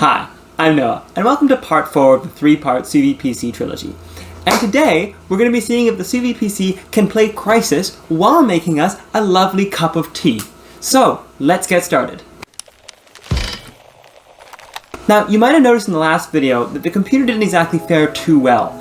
Hi, I'm Noah, and welcome to part 4 of the 3-part Sous-Vide PC trilogy. And today, we're going to be seeing if the Sous-Vide PC can play Crysis while making us a lovely cup of tea. So, let's get started. Now, you might have noticed in the last video that the computer didn't exactly fare too well.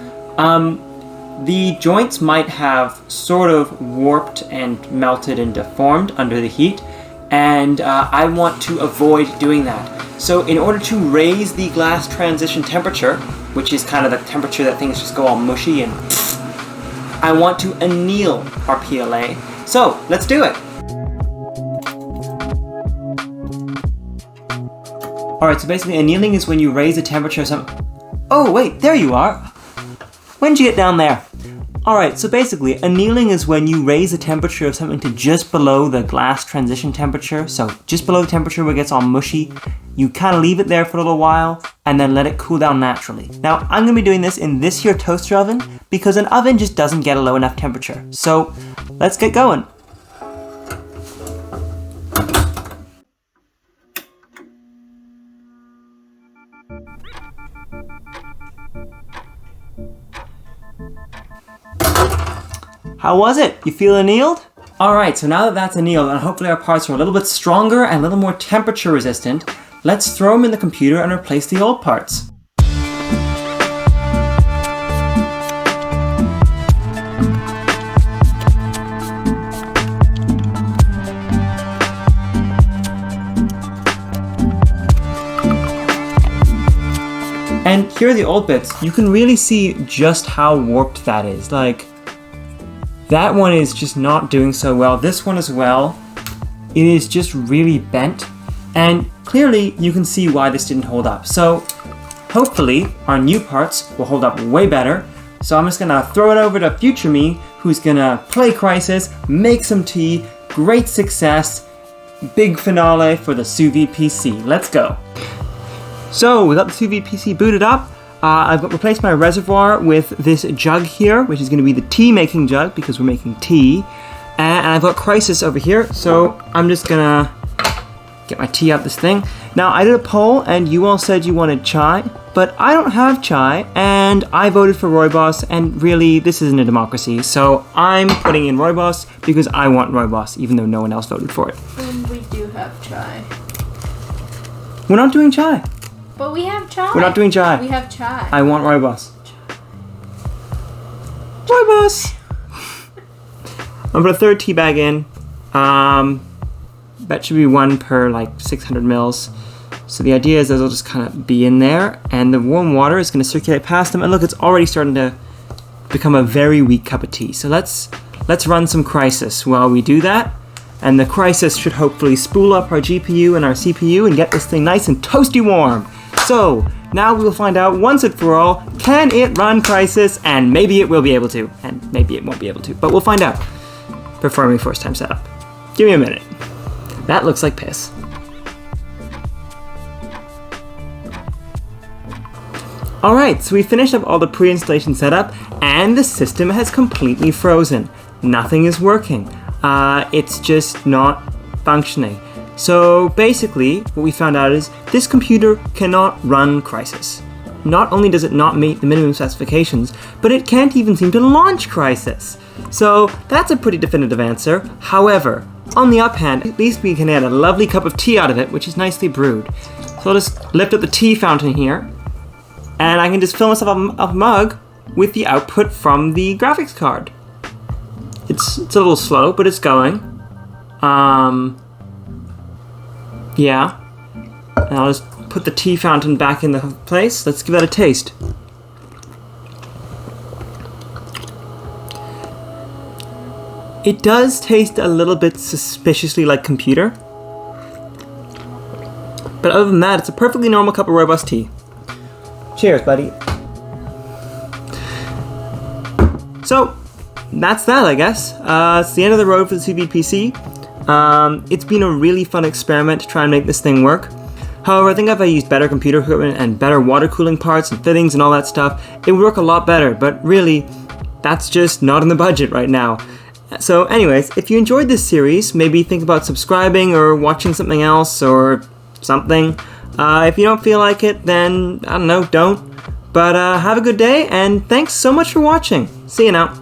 The joints might have sort of warped and melted and deformed under the heat, and I want to avoid doing that. So in order to raise the glass transition temperature, which is kind of the temperature that things just go all mushy and I want to anneal our PLA. So let's do it. Alright, so basically annealing is when you raise the temperature of something. Oh wait, there you are. When did you get down there? Alright, so basically annealing is when you raise the temperature of something to just below the glass transition temperature. So just below the temperature where it gets all mushy. You kind of leave it there for a little while and then let it cool down naturally. Now I'm going to be doing this in this here toaster oven because an oven just doesn't get a low enough temperature. So let's get going. How was it? You feel annealed? Alright, so now that that's annealed and hopefully our parts are a little bit stronger and a little more temperature resistant, let's throw them in the computer and replace the old parts. And here are the old bits. You can really see just how warped that is. Like, that one is just not doing so well. This one as well. It is just really bent. And clearly you can see why this didn't hold up. So hopefully our new parts will hold up way better. So I'm just gonna throw it over to future me, who's gonna play Crysis, make some tea, great success, big finale for the Sous-Vide PC. Let's go. So we got the Sous-Vide PC booted up. I've replaced my reservoir with this jug here, which is going to be the tea making jug because we're making tea. And I've got Crysis over here, so I'm just gonna get my tea out this thing. Now I did a poll and you all said you wanted chai, but I don't have chai and I voted for Rooibos, and really this isn't a democracy, so I'm putting in Rooibos because I want Rooibos even though no one else voted for it. And we do have chai. We're not doing chai. But we have chai. We're not doing chai. We have chai. I want Rooibos. Rooibos! I'm gonna put a third tea bag in. That should be one per like 600 mils. So the idea is that it'll just kind of be in there and the warm water is gonna circulate past them. And look, it's already starting to become a very weak cup of tea. So let's run some Crysis while we do that. And the Crysis should hopefully spool up our GPU and our CPU and get this thing nice and toasty warm. So, now we will find out once and for all, can it run Crysis? And maybe it will be able to, and maybe it won't be able to, but we'll find out. Performing first time setup. Give me a minute. That looks like piss. Alright, so we finished up all the pre-installation setup, and the system has completely frozen. Nothing is working. It's just not functioning. So basically, what we found out is this computer cannot run Crysis. Not only does it not meet the minimum specifications, but it can't even seem to launch Crysis. So that's a pretty definitive answer. However, on the uphand, at least we can add a lovely cup of tea out of it, which is nicely brewed. So I'll just lift up the tea fountain here, and I can just fill myself a mug with the output from the graphics card. It's a little slow, but it's going. Yeah. And I'll just put the tea fountain back in the place. Let's give that a taste. It does taste a little bit suspiciously like computer. But other than that, it's a perfectly normal cup of Rooibos tea. Cheers, buddy. So, that's that, I guess. It's the end of the road for the Sous-Vide PC. It's been a really fun experiment to try and make this thing work. However, I think if I used better computer equipment and better water cooling parts and fittings and all that stuff, it would work a lot better, but really, that's just not in the budget right now. So anyways, if you enjoyed this series, maybe think about subscribing or watching something else or something. If you don't feel like it, then, I don't know, don't. But have a good day, and thanks so much for watching. See you now.